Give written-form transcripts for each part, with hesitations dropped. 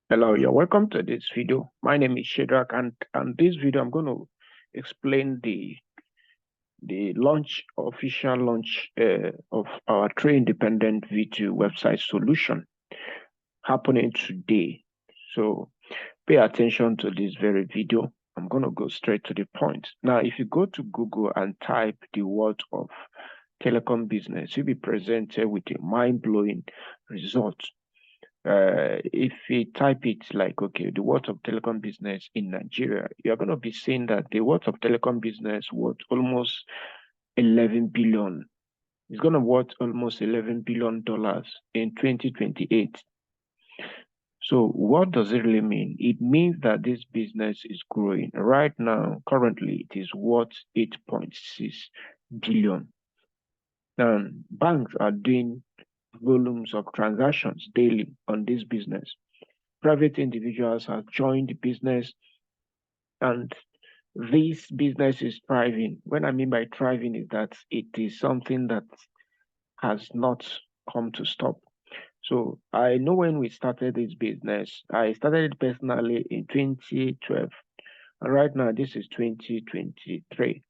Hello, you're welcome to this video. My name is Shedrach, and this video I'm going to explain the official launch of our Trade Independent VTU website solution happening today. So pay attention to this very video. I'm going to go straight to the point. Now, if you go to Google and type the word of telecom business, you'll be presented with a mind-blowing result. If you type it like, okay, the worth of telecom business in Nigeria, you're going to be seeing that the worth of telecom business worth almost 11 billion. It's going to worth almost $11 billion in 2028. So what does it really mean? It means that this business is growing. Right now, currently, it is worth 8.6 billion. And banks are doing volumes of transactions daily on this business. Private individuals have joined the business, and this business is thriving. What I mean by thriving is that it is something that has not come to stop. So I know when we started this business, I started it personally in 2012. And right now, this is 2023.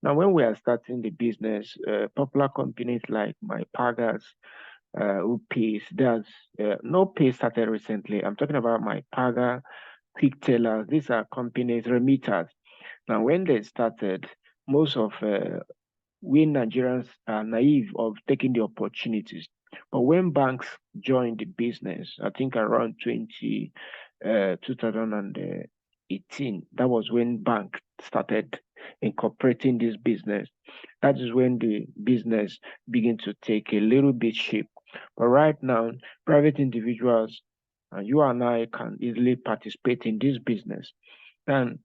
Now, when we are starting the business, popular companies like My Pagas, Pays, there's no Pay started recently. I'm talking about My Paga, Quick Tellers. These are companies, remitters. Now, when they started, most of we Nigerians are naive of taking the opportunities. But when banks joined the business, I think around 2018, that was when bank started incorporating this business. That is when the business began to take a little bit shape. But right now, private individuals, you and I can easily participate in this business. And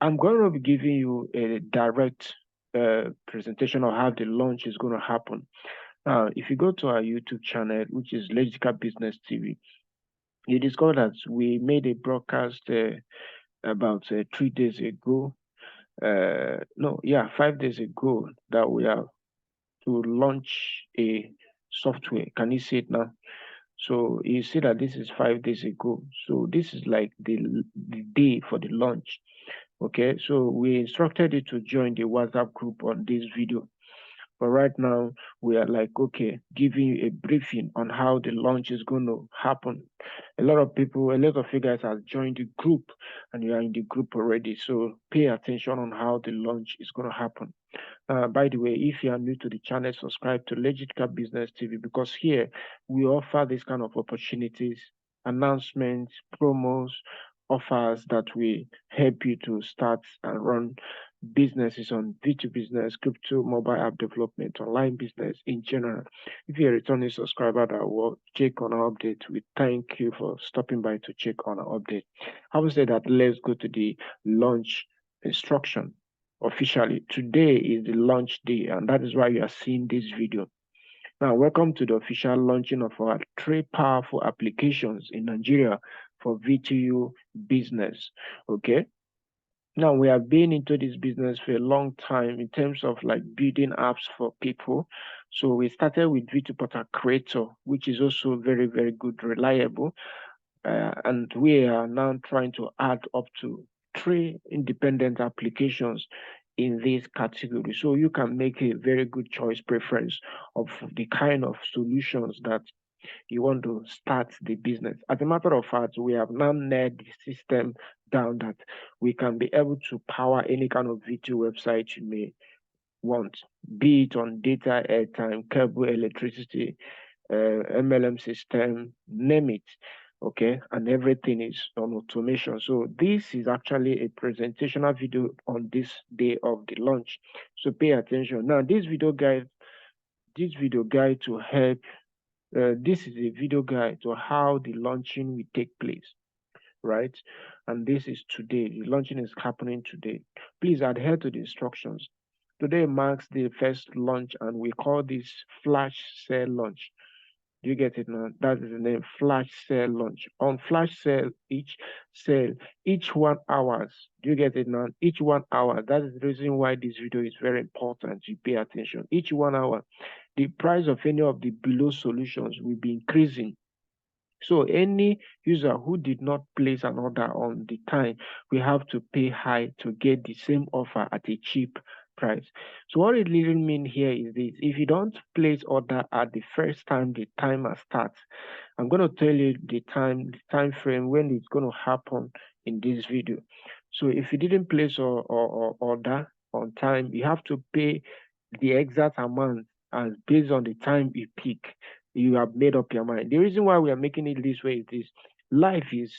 I'm going to be giving you a direct presentation of how the launch is going to happen. Now, if you go to our YouTube channel, which is Legit Cash Business TV, you discover that we made a broadcast about 3 days ago. No, yeah, 5 days ago that we are to launch a software. Can you see it now? So you see that this is 5 days ago. So this is like the day for the launch. Okay, so we instructed you to join the WhatsApp group on this video. But right now, we are like, okay, giving you a briefing on how the launch is going to happen. A lot of you guys have joined the group and you are in the group already. So pay attention on how the launch is going to happen. By the way, if you are new to the channel, subscribe to Legit Cash Business TV because here we offer this kind of opportunities, announcements, promos, offers that will help you to start and run businesses on V2 business, crypto, mobile app development, online business in general. If you're a returning subscriber that will check on our update, we thank you for stopping by to check on our update. Having said that, let's go to the launch instruction. Officially, today is the launch day, and that is why you are seeing this video. Now, welcome to the official launching of our three powerful applications in Nigeria for VTU business. Okay. Now, we have been into this business for a long time in terms of like building apps for people. So we started with VTU Portal Creator, which is also very, very good, reliable. And we are now trying to add up to 3 independent applications in this category. So you can make a very good choice preference of the kind of solutions that you want to start the business. As a matter of fact, we have now nailed the system down that we can be able to power any kind of video website you may want, be it on data, airtime, cable, electricity, MLM system, name it. Okay, and everything is on automation. So this is actually a presentational video on this day of the launch. So pay attention. Now, this video guide to help. This is a video guide to how the launching will take place, right? And this is today. The launching is happening today. Please adhere to the instructions. Today marks the first launch, and we call this flash sale launch. Do you get it now? That is the name, flash sale launch. On flash sale, each 1 hour. Do you get it now? Each 1 hour. That is the reason why this video is very important. You pay attention. Each 1 hour, the price of any of the below solutions will be increasing So any user who did not place an order on the time, we have to pay high to get the same offer at a cheap price. So what it really means here is this: if you don't place order at the first time the timer starts, I'm going to tell you the time frame when it's going to happen in this video. So if you didn't place or order on time, you have to pay the exact amount as based on the time you pick. You have made up your mind. The reason why we are making it this way is this: life is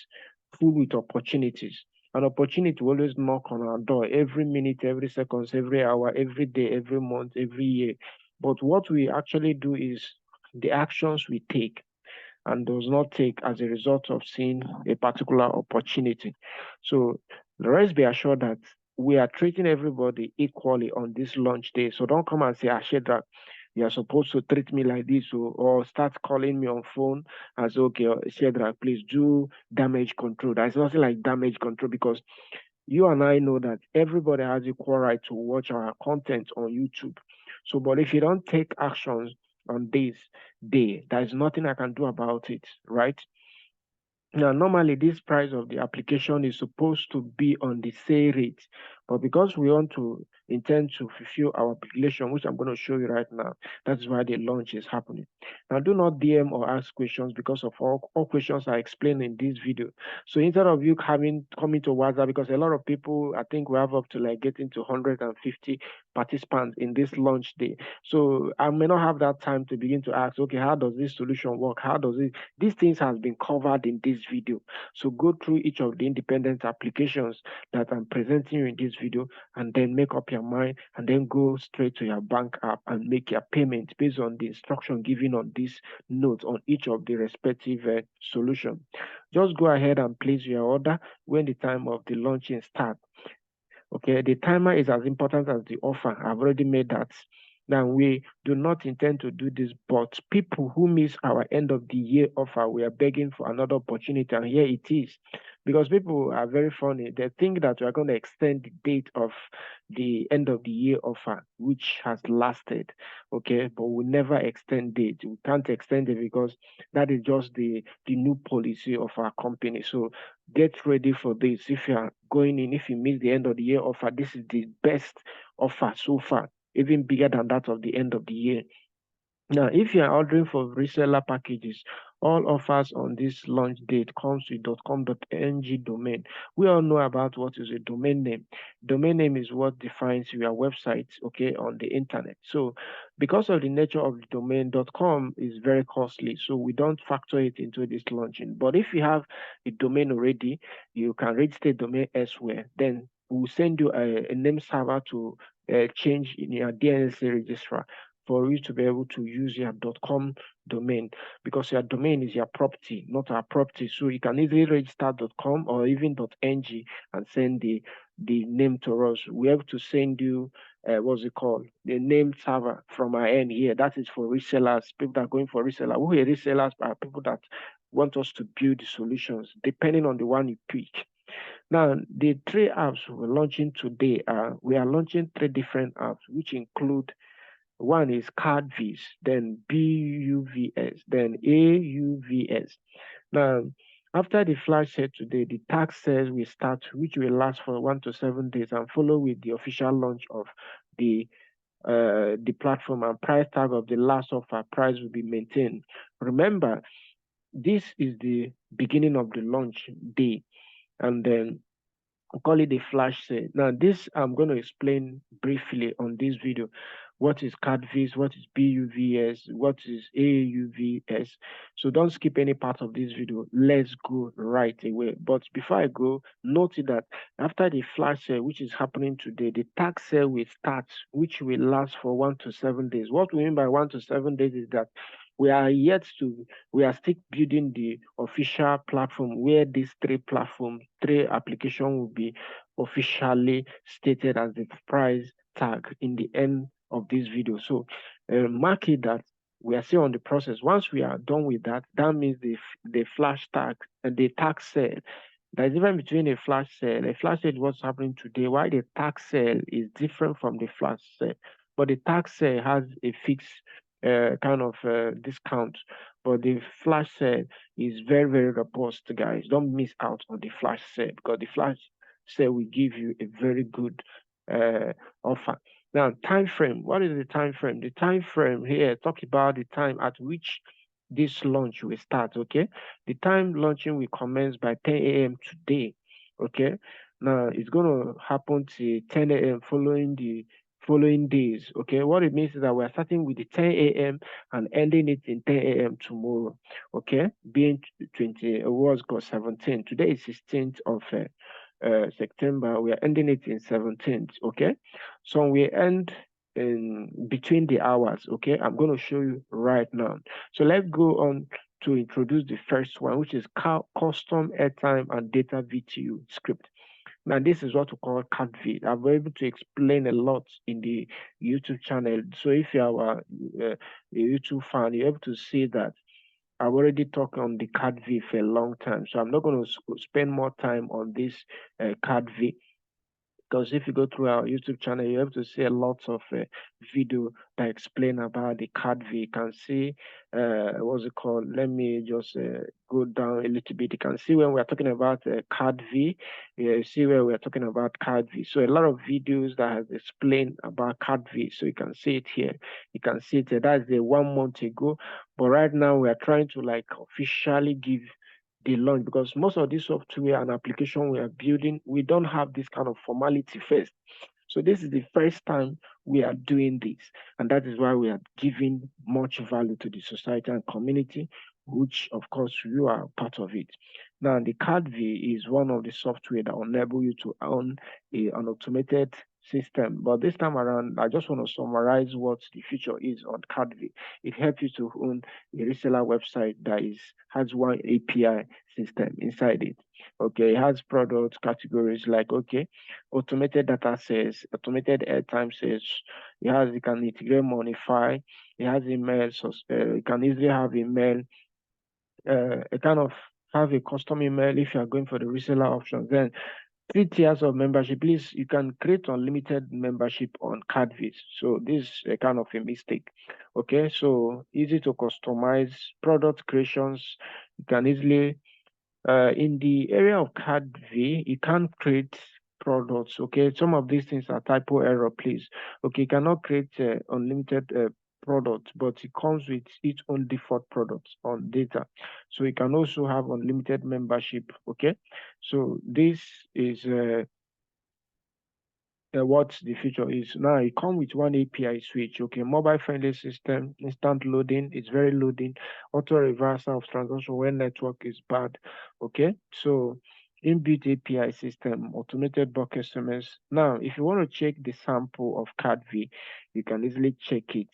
full with opportunities. An opportunity will always knock on our door every minute, every seconds, every hour, every day, every month, every year. But what we actually do is the actions we take and does not take as a result of seeing a particular opportunity. So let's be assured that we are treating everybody equally on this launch day. So don't come and say, Shedrach, you are supposed to treat me like this, or start calling me on phone as, okay, Shedrach, please do damage control. There's nothing like damage control, because you and I know that everybody has equal right to watch our content on YouTube. So, but if you don't take actions on this day, there's nothing I can do about it, right? Now, normally this price of the application is supposed to be on the sale rate, but because we want to intend to fulfill our obligation, which I'm going to show you right now, that's why the launch is happening. Now, do not DM or ask questions, because of all questions are explained in this video. So instead of you coming to WhatsApp, because a lot of people, I think we have up to like getting to 150 participants in this launch day. So I may not have that time to begin to ask, okay, how does this solution work? How does it? These things has been covered in this video. So go through each of the independent applications that I'm presenting you in this video, and then make up your mind, and then go straight to your bank app and make your payment based on the instruction given on this note on each of the respective solution. Just go ahead and place your order when the time of the launching starts. Okay, the timer is as important as the offer. I've already made that. Now, we do not intend to do this, but people who miss our end of the year offer, we are begging for another opportunity, and here it is. Because people are very funny. They think that we are going to extend the date of the end of the year offer, which has lasted. Okay, but we never extend it. We can't extend it because that is just the new policy of our company. So get ready for this. If you are going in, if you miss the end of the year offer, this is the best offer so far, even bigger than that of the end of the year. Now, if you are ordering for reseller packages, all offers on this launch date comes with .com.ng domain. We all know about what is a domain name. Domain name is what defines your website, okay, on the internet. So because of the nature of the domain, .com is very costly, so we don't factor it into this launching. But if you have a domain already, you can register a domain elsewhere. Then we'll send you a name server to change in your DNS registrar for you to be able to use your .com domain, because your domain is your property, not our property. So you can easily register .com or even .ng and send the name to us. We have to send you what's it called? The name server from our end here. That is for resellers, people that are going for reseller. Who are resellers? Are people that want us to build the solutions, depending on the one you pick. Now, the three apps we're launching today we are launching three different apps, which include: one is card Viz, then BUVS, then AUVS. Now, after the flash sale today, the tax sales will start, which will last for 1 to 7 days, and follow with the official launch of the platform, and price tag of the last offer price will be maintained. Remember, this is the beginning of the launch day, and then call it a flash sale. Now, this I'm going to explain briefly on this video. What is CardViz? What is BUVS? What is AUVS? So don't skip any part of this video. Let's go right away. But before I go, note that after the flash sale, which is happening today, the tax sale will start, which will last for 1 to 7 days. What we mean by 1 to 7 days is that we are still building the official platform where these three applications will be officially stated as the price tag in the end of this video. So mark it that we are still on the process. Once we are done with that, that means the flash tag and the tax sale. There's a difference between a flash sale. A flash sale is what's happening today, while the tax sale is different from the flash sale. But the tax sale has a fixed kind of discount, but the flash sale is very, very robust, guys. Don't miss out on the flash sale, because the flash sale will give you a very good offer. Now, time frame. What is the time frame? The time frame here talk about the time at which this launch will start. Okay, the time launching will commence by 10 a.m. today. Okay, now it's going to happen to 10 a.m. following the following days. Okay, what it means is that we're starting with the 10 a.m. and ending it in 10 a.m. tomorrow. Okay, being 20 was got 17. Today is 16th of September. We are ending it in 17th. Okay, so we end in between the hours. Okay, I'm going to show you right now. So let's go on to introduce the first one, which is custom airtime and data VTU script. Now, this is what we call CADV. I'm able to explain a lot in the YouTube channel. So if you are a YouTube fan, you're able to see that I've already talked on the CADV for a long time. So I'm not going to spend more time on this CADV, because if you go through our YouTube channel, you have to see a lot of video that explain about the CADV. You can see what's it called? Let me just go down a little bit. You can see when we're talking about CADV, you see where we're talking about CADV. So a lot of videos that has explained about CADV. So you can see it here. You can see it. That's the 1 month ago. But right now we are trying to like officially give the launch, because most of this software and application we are building, we don't have this kind of formality first. So this is the first time we are doing this, and that is why we are giving much value to the society and community, which of course you are part of it. Now, the CADV is one of the software that will enable you to own an automated system. But this time around, I just want to summarize what the feature is on CADV. It helps you to own a reseller website that has one API system inside it. Okay, it has product categories like, okay, automated data sales, automated airtime sales. You can integrate Monify. It has email, so you can easily have email. A kind of have a custom email if you are going for the reseller option. Then 3 tiers of membership. Please, you can create unlimited membership on CADV. So this is a kind of a mistake. Okay, so easy to customize product creations. You can easily in the area of CADV, you can't create products. Okay, some of these things are typo error, please. Okay, you cannot create unlimited product, but it comes with its own default products on data. So you can also have unlimited membership. Okay, so this is what the feature is. Now it comes with one API switch. Okay, mobile friendly system, instant loading, it's very loading, auto reversal of transaction when network is bad. Okay, so inbuilt API system, automated bulk SMS. Now, if you want to check the sample of CADV, you can easily check it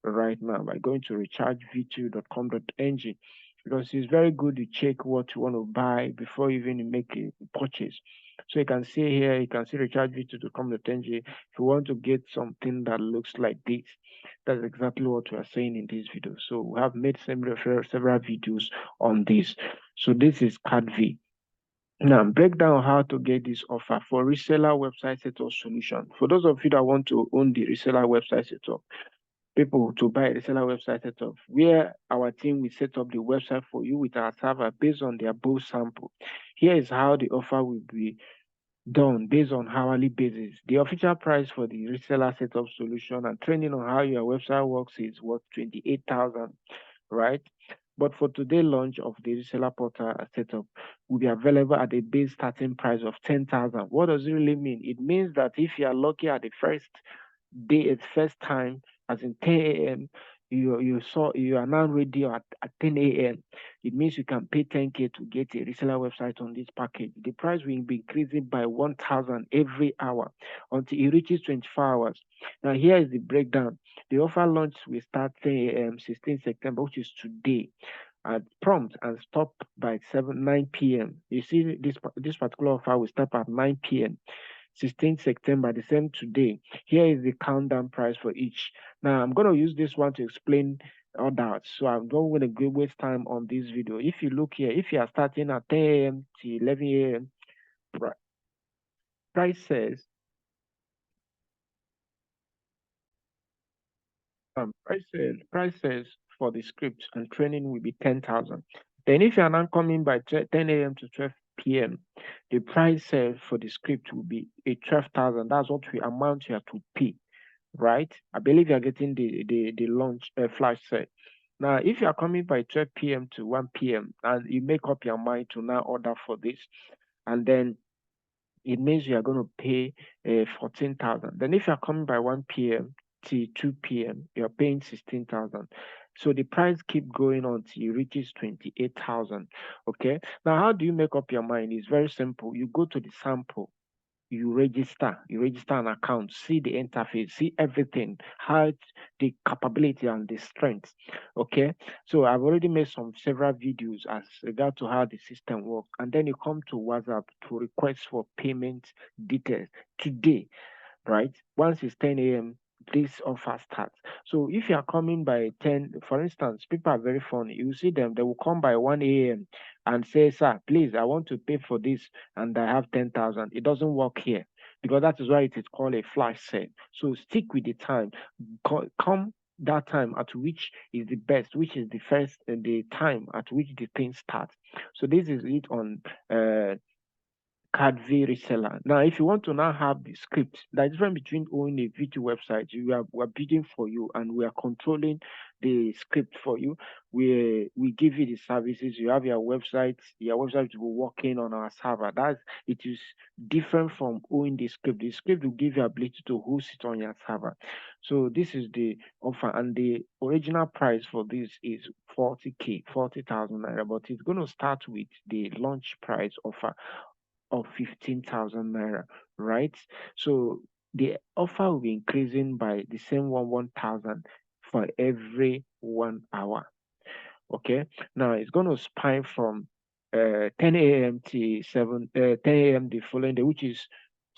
right now by going to rechargevtu.com.ng, because it's very good to check what you want to buy before even you make a purchase. So you can see here, you can see recharge v2.com.ng. If you want to get something that looks like this, that's exactly what we are saying in this video. So we have made several videos on this. So this is CADV. Now, break down how to get this offer for reseller website setup solution. For those of you that want to own the reseller website setup, people to buy a reseller website setup, where our team will set up the website for you with our server based on their both sample. Here is how the offer will be done based on hourly basis. The official price for the reseller setup solution and training on how your website works is worth 28,000, right? But for today's launch of the reseller portal setup will be available at a base starting price of 10,000. What does it really mean? It means that if you are lucky at the first day, at first time, as in 10 a.m., you are now ready at 10 a.m. It means you can pay 10K to get a reseller website on this package. The price will be increasing by 1,000 every hour until it reaches 24 hours. Now, here is the breakdown. The offer launch will start 10 a.m., 16 September, which is today, at prompt and stop by 9 p.m. You see, this particular offer will start at 9 p.m. 16th September, the same today. Here is the countdown price for each. Now, I'm going to use this one to explain all that. So I'm not going to waste time on this video. If you look here, if you are starting at 10 a.m. to 11 a.m., price says Prices for the script and training will be 10,000. Then if you are not coming by 10 a.m. to 12 p.m., the price for the script will be a 12,000. That's what we amount you have to pay, right? I believe you are getting the launch flash sale. Now, if you are coming by 12 p.m. to 1 p.m. and you make up your mind to now order for this, and then it means you are going to pay 14,000. Then if you are coming by 1 p.m. till 2 p.m., you are paying 16,000. So the price keep going on till it reaches 28,000. Okay. Now, how do you make up your mind? It's very simple. You go to the sample, you register an account, see the interface, see everything, how the capability and the strength. Okay, so I've already made several videos as regard to how the system works, and then you come to WhatsApp to request for payment details today, right? Once it's 10 a.m., this offer starts. So if you are coming by 10, for instance, people are very funny. You see them, they will come by 1 a.m. and say, sir, please, I want to pay for this and I have 10,000. It doesn't work here because that is why it is called a flash sale. So stick with the time. Come that time at which is the best, which is the first, the time at which the thing starts. So this is it on CADV reseller. Now, if you want to now have the script, the difference between owning a VTU website, we're building for you and we are controlling the script for you. We give you the services. You have your website will be working on our server. It is different from owning the script. The script will give you ability to host it on your server. So this is the offer, and the original price for this is 40K, 40,000 naira, but it's going to start with the launch price offer of 15,000 naira, right? So the offer will be increasing by the same 1,000 for every 1 hour. Okay, now it's going to span from 10 a.m. to 10 a.m. the following day, which is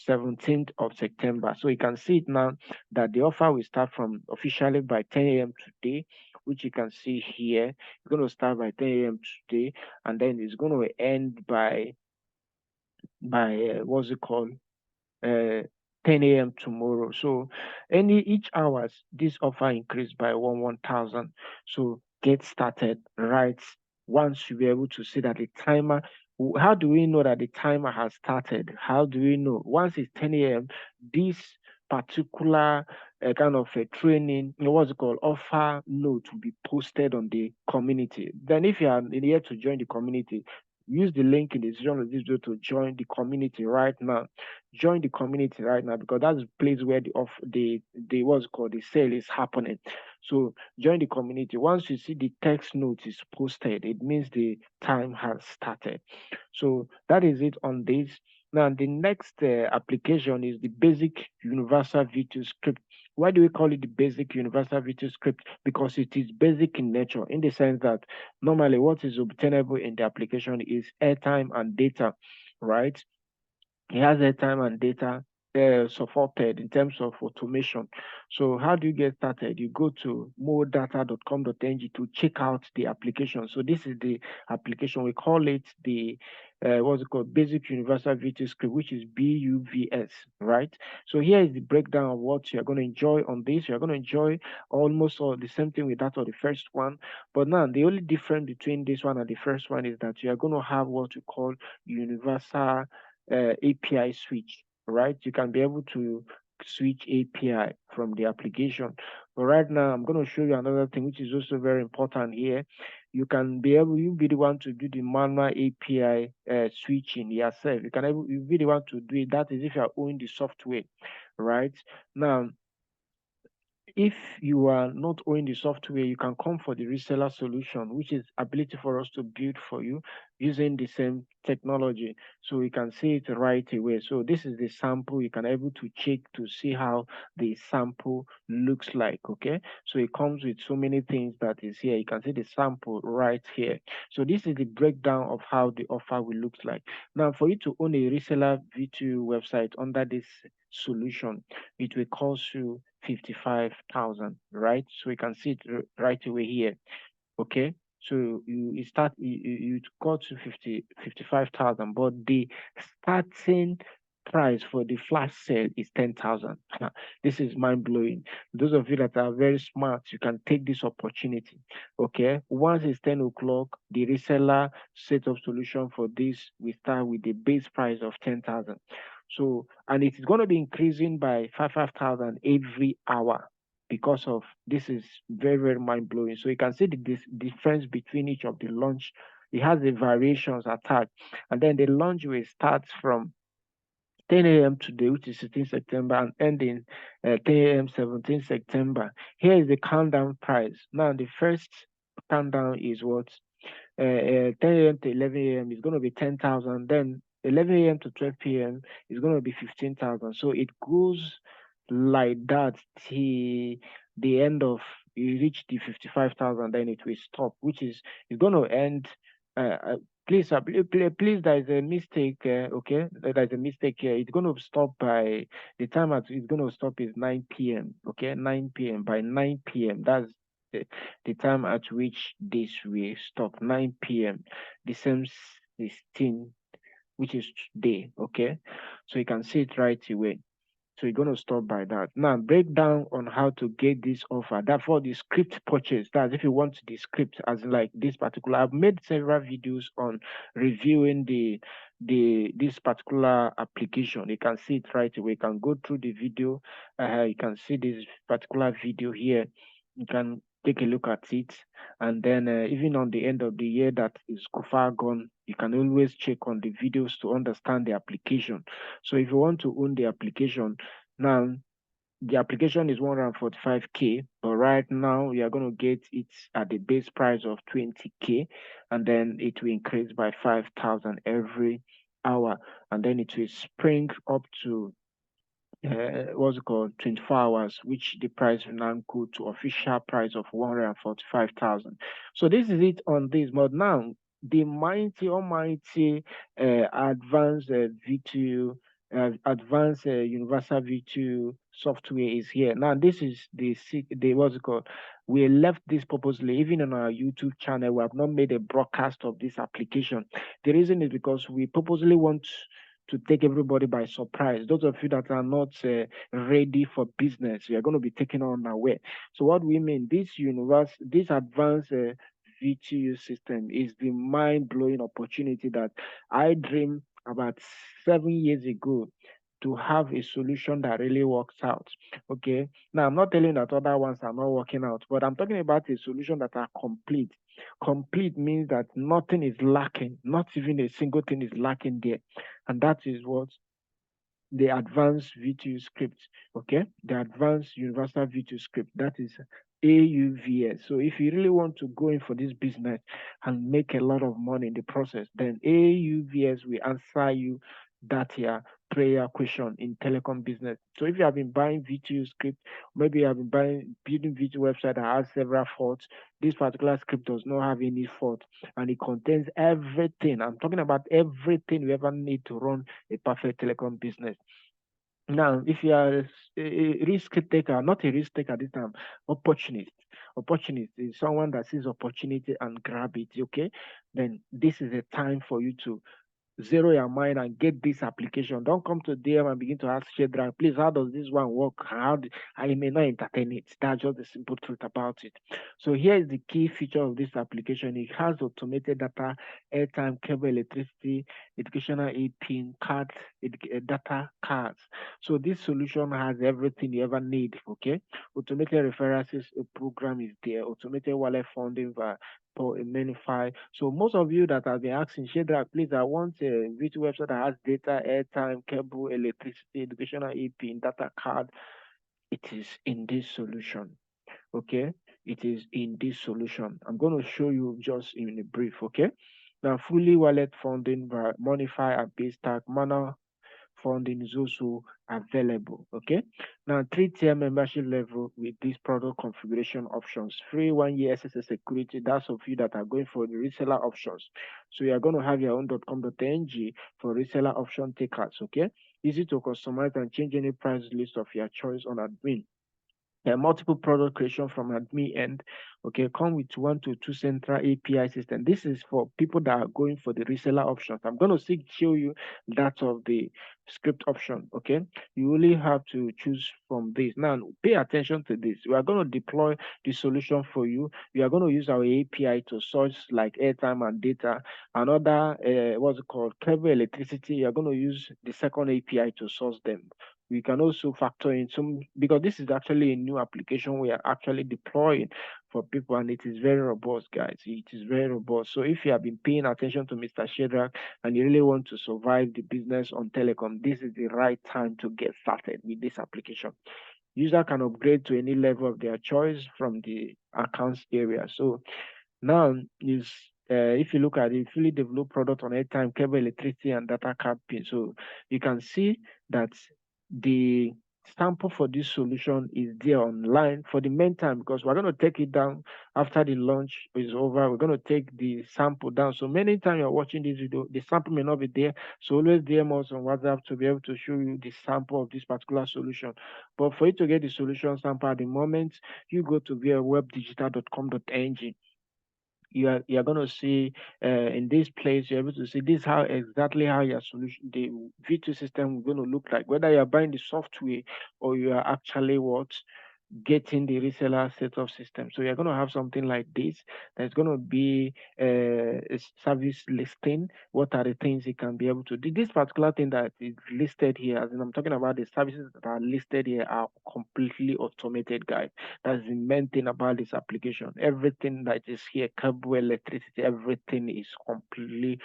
17th of September. So you can see it now that the offer will start from officially by 10 a.m. today, which you can see here. It's going to start by 10 a.m. today, and then it's going to end by what's it called, 10 a.m. tomorrow. So each hours this offer increased by 1,000. So get started right once you be able to see that the timer. How do we know that the timer has started? How do we know? Once it's 10 a.m., this particular kind of a training, what's it called, offer note will be posted on the community. Then if you are here to join the community, use the link in the description of this video to join the community right now. Join the community right now because that's the place where the what's called the sale is happening. So join the community. Once you see the text note is posted, it means the time has started. So that is it on this. Now the next application is the basic universal VTU script. Why do we call it the basic universal VTU script? Because it is basic in nature, in the sense that normally what is obtainable in the application is airtime and data, right? It has airtime and data supported in terms of automation. So how do you get started? You go to moredata.com.ng to check out the application. So this is the application. We call it the what's it called? Basic Universal VTU Script, which is BUVS, right? So here is the breakdown of what you're going to enjoy on this. You're going to enjoy almost all the same thing with that of the first one. But now the only difference between this one and the first one is that you are going to have what we call universal API switch, right? You can be able to switch API from the application. But right now, I'm going to show you another thing, which is also very important here. You'll be the one to do the manual API switching yourself. You'll be the one to do it. That is if you are owning the software, right? Now, if you are not owning the software, you can come for the reseller solution, which is ability for us to build for you using the same technology. So you can see it right away. So this is the sample. You can able to check to see how the sample looks like. Okay. So it comes with so many things that is here. You can see the sample right here. So this is the breakdown of how the offer will look like. Now, for you to own a reseller VTU website under this solution, it will cost you 55,000, right? So you can see it right away here. Okay, so you go to 55,000, but the starting price for the flash sale is 10,000. This is mind blowing. Those of you that are very smart, you can take this opportunity. Okay, once it's 10 o'clock, the reseller setup solution for this we start with the base price of 10,000. So, and it is going to be increasing by 5,000 every hour because of this is very, very mind blowing. So you can see the difference between each of the launch. It has the variations attached, and then the launch will start from 10 a.m. today, which is 16 September, and ending 10 a.m. 17 September. Here is the countdown price. Now, the first countdown is what? 10 a.m. to 11 a.m. is going to be 10,000. Then 11 a.m. to 12 p.m. is going to be 15,000. So it goes like that till the end of you reach the 55,000, then it will stop, which is it's going to end. Please, please, there is a mistake. Okay, there's a mistake here. It's going to stop by the time it's going to stop is 9 p.m. Okay, 9 p.m. By 9 p.m. That's the time at which this will stop. 9 p.m. December 16, which is today. Okay, so you can see it right away. So you're going to stop by that. Now, break down on how to get this offer. That for the script purchase. That's if you want the script as like this particular. I've made several videos on reviewing this particular application. You can see it right away. You can go through the video. You can see this particular video here. You can take a look at it, and then even on the end of the year that is far gone, you can always check on the videos to understand the application. So if you want to own the application now, the application is 145K, but right now we are going to get it at the base price of 20K, and then it will increase by 5,000 every hour, and then it will spring up to what's it called 24 hours, which the price will now go to official price of 145,000. So this is it on this. But now the mighty almighty advanced VTU advanced universal VTU software is here. Now this is the what's it called. We left this purposely, even on our YouTube channel. We have not made a broadcast of this application. The reason is because we purposely want to take everybody by surprise. Those of you that are not ready for business, we are going to be taken unaware. So what we mean, this advanced VTU system is the mind-blowing opportunity that I dreamed about 7 years ago to have a solution that really works out. Okay. Now I'm not telling that other ones are not working out, but I'm talking about a solution that are complete. Complete means that nothing is lacking, not even a single thing is lacking there. And that is what the advanced VTU script, okay? The advanced universal VTU script, that is AUVS. So if you really want to go in for this business and make a lot of money in the process, then AUVS will answer you that here prayer question in telecom business. So if you have been buying VTU script, maybe you have been building VTU website that has several faults, this particular script does not have any fault, and it contains everything. I'm talking about everything you ever need to run a perfect telecom business. Now, if you are a risk taker, not a risk taker this time, opportunist. Opportunist is someone that sees opportunity and grab it, okay? Then this is a time for you to zero your mind and get this application. Don't come to DM and begin to ask Shedrach, please, how does this one work? I may not entertain it. That's just the simple truth about it. So here is the key feature of this application. It has automated data, airtime, cable, electricity, educational aid pin, cards, data cards. So this solution has everything you ever need, okay? Automated referrals program is there, automated wallet funding for a Menify. So most of you that have been asking, Shedrach, please, I want a virtual website that has data, airtime, cable, electricity, educational EP, data card. It is in this solution. Okay, it is in this solution. I'm going to show you just in a brief. Okay, now fully wallet funding by Monify and Paystack, Mana funding is also available. Okay, now 3-tier membership level with this product configuration options, free 1 year SSL security. That's of you that are going for the reseller options. So you are going to have your own .com.ng for reseller option takers. Okay, easy to customize and change any price list of your choice on admin. multiple product creation from admin end. Okay, come with 1 to 2 central API system. This is for people that are going for the reseller options. I'm going to show you that of the script option. Okay, you only have to choose from this. Now pay attention to this. We are going to deploy the solution for you. We are going to use our API to source like airtime and data. Another what's it called, cable electricity. You are going to use the second API to source them. We can also factor in some, because this is actually a new application we are actually deploying for people, and it is very robust, guys. It is very robust. So if you have been paying attention to Mr. Shedrach and you really want to survive the business on telecom, this is the right time to get started with this application. User can upgrade to any level of their choice from the accounts area. So now is if you look at it, fully developed product on airtime, cable, electricity, and data card pin. So you can see that the sample for this solution is there online for the meantime, because we're going to take it down after the launch is over. We're going to take the sample down. So many times you're watching this video, the sample may not be there. So always DM us on WhatsApp to be able to show you the sample of this particular solution. But for you to get the solution sample at the moment, you go to webdigital.com.ng. You're going to see in this place, you're able to see this how exactly how your solution, the V2 system is going to look like, whether you're buying the software or you are actually getting the reseller setup system. So you're going to have something like this. There's going to be a service listing. What are the things you can be able to do? This particular thing that is listed here, as in I'm talking about the services that are listed here, are completely automated, guys. That's the main thing about this application. Everything that is here, cable, electricity, everything is completely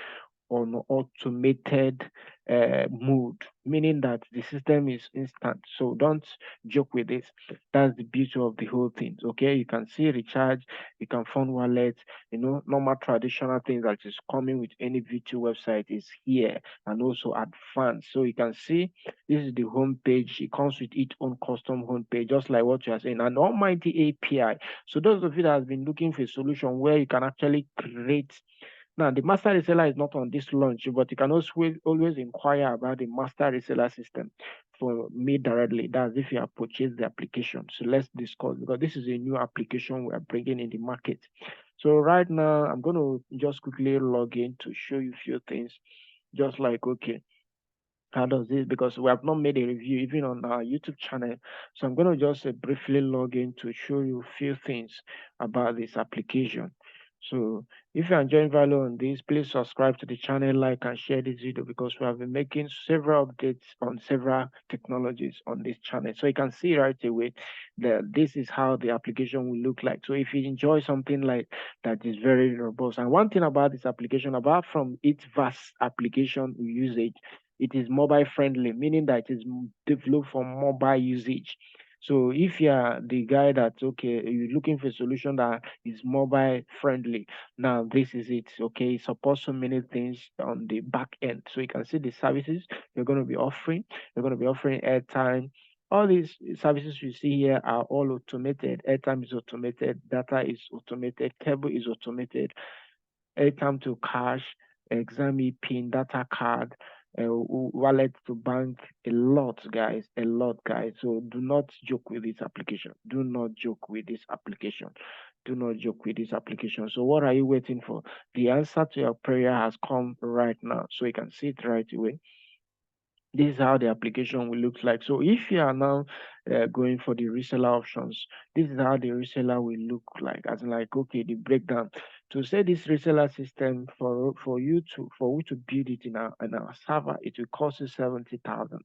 on automated mode, meaning that the system is instant. So don't joke with this. That's the beauty of the whole thing. Okay, you can see recharge, you can fund wallet, normal traditional things that is coming with any VTU website is here, and also advanced. So you can see this is the home page. It comes with its own custom home page, just like what you are saying, an almighty API. So those of you that have been looking for a solution where you can actually create. Now, the master reseller is not on this launch, but you can also always inquire about the master reseller system for me directly. That's if you have purchased the application. So let's discuss, because this is a new application we are bringing in the market. So right now, I'm going to just quickly log in to show you a few things. Just like, okay, how does this, because we have not made a review even on our YouTube channel. So I'm going to just briefly log in to show you a few things about this application. So if you're enjoying value on this, please subscribe to the channel, like and share this video, because we have been making several updates on several technologies on this channel. So you can see right away that this is how the application will look like. So if you enjoy something like that, is very robust. And one thing about this application, apart from its vast application usage, it is mobile friendly, meaning that it is developed for mobile usage. So if you are the guy that, okay, you're looking for a solution that is mobile friendly, now this is it. Okay, it supports so many things on the back end. So you can see the services you're going to be offering. You're going to be offering airtime. All these services you see here are all automated. Airtime is automated, data is automated, cable is automated, airtime to cash, exam pin, data card, wallet to bank, a lot, guys, a lot, guys. So do not joke with this application. Do not joke with this application. Do not joke with this application. So what are you waiting for? The answer to your prayer has come right now. So you can see it right away. This is how the application will look like. So if you are now going for the reseller options, this is how the reseller will look like. As in like, okay, the breakdown. To say this reseller system for you to build it in our server, it will cost you 70,000.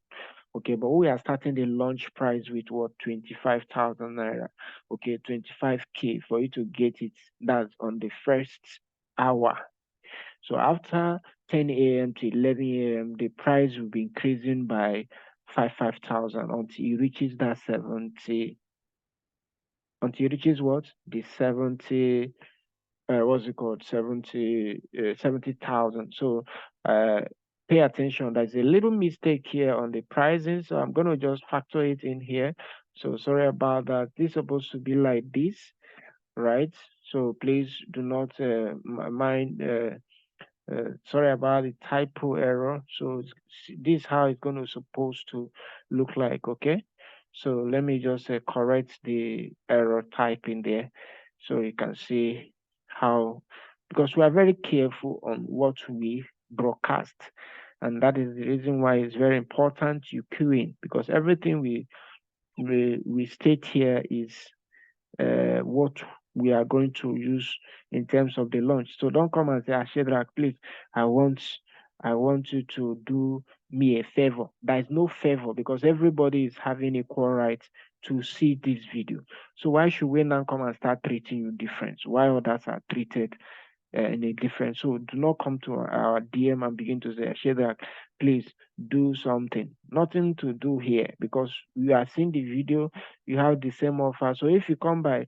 Okay, but we are starting the launch price with what, 25,000 naira. Okay, 25K for you to get it. That's on the first hour. So after 10 a.m. to 11 a.m., the price will be increasing by 5,000 until it reaches that 70. Until it reaches what? The 70, what's it called? 70,000. So pay attention. There's a little mistake here on the pricing. So I'm going to just factor it in here. So sorry about that. This is supposed to be like this, right? So please do not mind. Sorry about the typo error. So this is how it's going to supposed to look like. Okay, So let me just correct the error type in there, so you can see how, because we are very careful on what we broadcast, and that is the reason why it's very important you cue in, because everything we state here is what we are going to use in terms of the launch. So don't come and say, Shedrach, please, I want I want you to do me a favor. There is no favor, because everybody is having equal right to see this video. So why should we now come and start treating you different? Why others are treated in a different? So do not come to our DM and begin to say, Shedrach, please do something. Nothing to do here, because you are seeing the video, you have the same offer. So if you come by,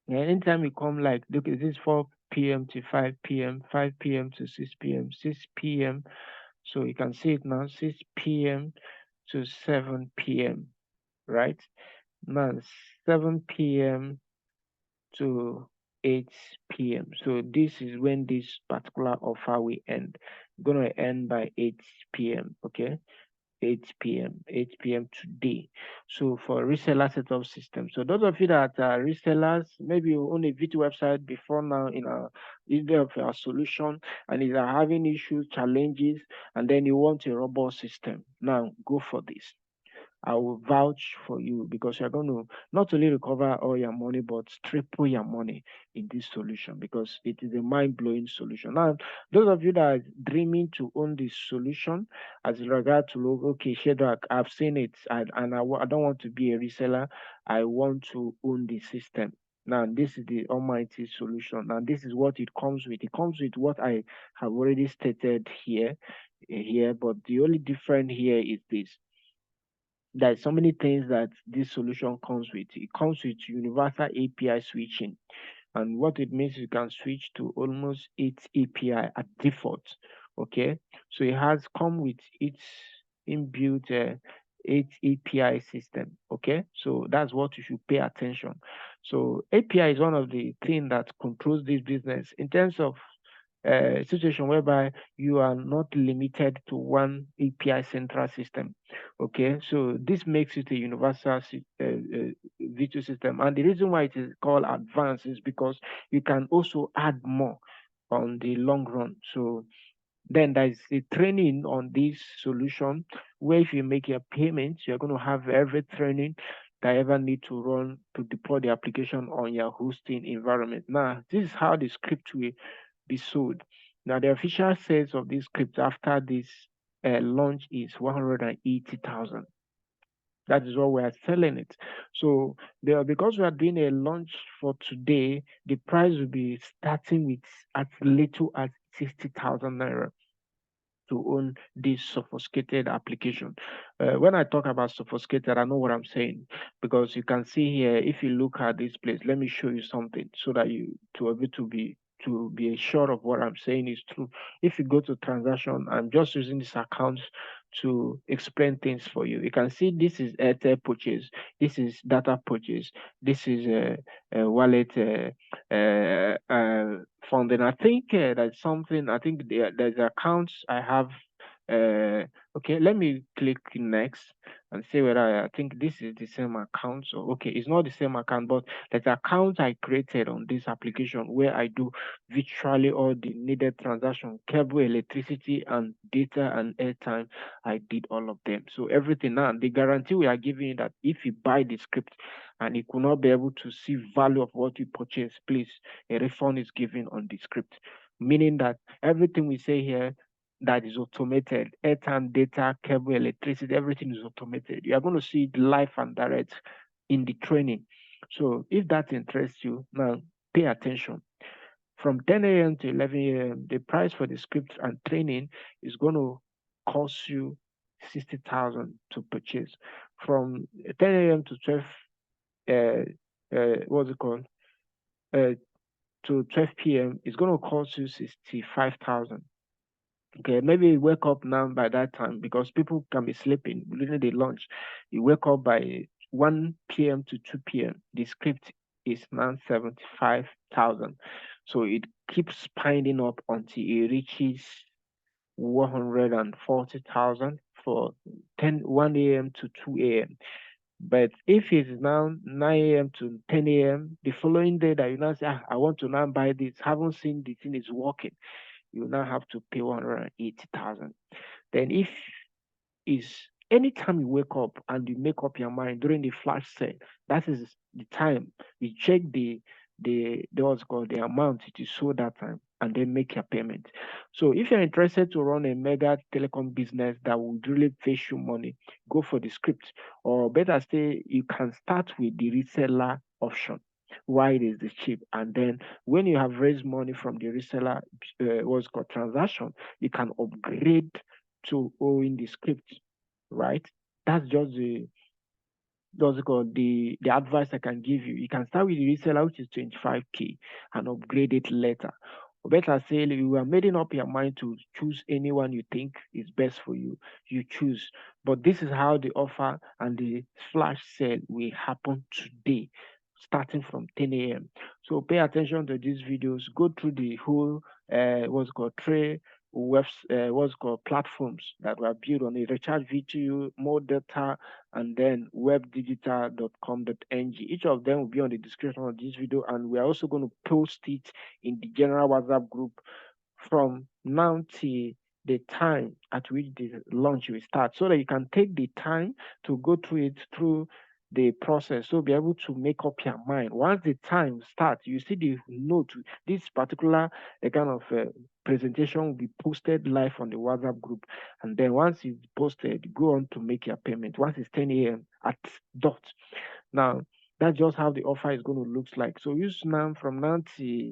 anytime you come, like, look, this is 4 p.m. to 5 p.m., 5 p.m. to 6 p.m., 6 p.m. So you can see it now, 6 p.m. to 7 p.m., right? Now, 7 p.m. to 8 p.m. So this is when this particular offer will end. Gonna end by 8 p.m. Okay, 8 p.m. 8 p.m. today. So for reseller setup system. So those of you that are resellers, maybe you own a VT website before now in our solution, and if you are having issues, challenges, and then you want a robust system, now go for this. I will vouch for you, because you're going to not only recover all your money, but triple your money in this solution, because it is a mind blowing solution. Now, those of you that are dreaming to own this solution, as regard to, okay, Shedrach, I've seen it, I don't want to be a reseller, I want to own the system. Now, this is the almighty solution. Now, this is what it comes with. It comes with what I have already stated here, but the only difference here is this: there's so many things that this solution comes with. It comes with universal API switching. And what it means, you can switch to almost 8 API at default. Okay. So it has come with its inbuilt 8 API system. Okay. So that's what you should pay attention. So API is one of the things that controls this business in terms of situation whereby you are not limited to one API central system. Okay, so this makes it a universal V2 system, and the reason why it is called advanced is because you can also add more on the long run. So then there's a training on this solution, where if you make your payments, you're going to have every training that ever need to run to deploy the application on your hosting environment. Now, this is how the script will be sold. Now, the official sales of this script after this launch is 180,000. That is what we are selling it. So because we are doing a launch for today, the price will be starting with as little as 60,000 naira to own this sophisticated application. When I talk about sophisticated, I know what I'm saying, because you can see here, if you look at this place, let me show you something so that you to able to be assured of what I'm saying is true. If you go to transaction, I'm just using this account to explain things for you. You can see this is Airtel purchase, this is data purchase, this is a wallet funding. I think that's something. I think there's accounts I have. Okay, let me click next and see whether I think this is the same account. So okay, it's not the same account, but there's account I created on this application where I do virtually all the needed transaction, cable, electricity, and data and airtime. I did all of them. So everything now, the guarantee we are giving you that if you buy the script and you could not be able to see value of what you purchase, please, a refund is given on the script. Meaning that everything we say here that is automated, airtime, data, cable, electricity, everything is automated. You are going to see it live and direct in the training. So if that interests you, now pay attention. From 10 a.m. to 11 a.m., the price for the script and training is going to cost you 60,000 to purchase. From 10 a.m. to 12, what's it called? To 12 p.m., it's going to cost you 65,000. Okay, maybe you wake up now by that time, because people can be sleeping during the lunch. You wake up by 1 p.m. to 2 p.m. The script is now 75,000. So it keeps piling up until it reaches 140,000 for 1 a.m. to 2 a.m. But if it is now 9 a.m. to 10 a.m., the following day that you now say, I want to now buy this, haven't seen the thing is working, you now have to pay 180,000. Then if is anytime you wake up and you make up your mind during the flash sale, that is the time you check the what's called the amount it is sold that time and then make your payment. So if you're interested to run a mega telecom business that will really fetch you money, go for the script. Or better say you can start with the reseller option. Why it is the cheap, and then when you have raised money from the reseller, what's called transaction, you can upgrade to owing the script, right? That's just the advice I can give you. You can start with the reseller, which is 25K, and upgrade it later. Or better say, you are making up your mind to choose anyone you think is best for you. You choose. But this is how the offer and the flash sale will happen today, starting from 10 a.m. So pay attention to these videos. Go through the whole what's called tray what's called platforms that were built on it. Recharge VTU, more data, and then webdigital.com.ng. Each of them will be on the description of this video, and we are also going to post it in the general WhatsApp group from now till the time at which the launch will start, so that you can take the time to go through it through the process, so be able to make up your mind. Once the time starts, you see the note, this particular kind of presentation will be posted live on the WhatsApp group, and then once it's posted, go on to make your payment once it's 10 a.m. at dot. Now that's just how the offer is going to look like. So use now from now till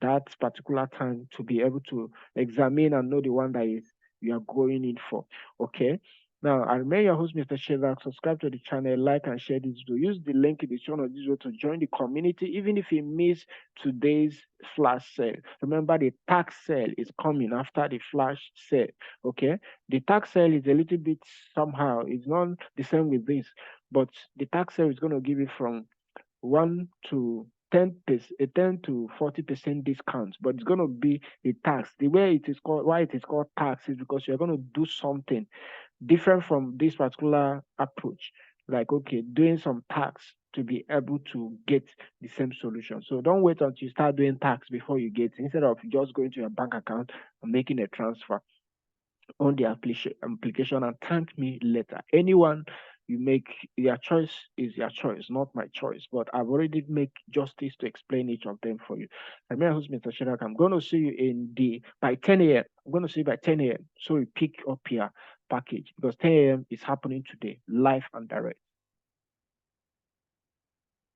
that particular time to be able to examine and know the one that is you are going in for. Okay. Now, I remain your host, Mr. Shedrach. Subscribe to the channel, like and share this video. Use the link in the show notes to join the community, even if you miss today's flash sale. Remember, the tax sale is coming after the flash sale. Okay. The tax sale is a little bit somehow, it's not the same with this, but the tax sale is going to give you from 1 to 10 to 40% discounts, but it's going to be a tax. The way it is called, why it is called tax, is because you're going to do something different from this particular approach, like okay, doing some tax to be able to get the same solution. So don't wait until you start doing tax before you get it, instead of just going to your bank account and making a transfer on the application and thank me later. Anyone you make, your choice is your choice, not my choice. But I've already made justice to explain each of them for you. I'm your host, Mr. Shedrach. I'm going to see you in the by 10 a.m. I'm going to see you by 10 a.m. So we pick up your package, because 10 a.m. is happening today, live and direct.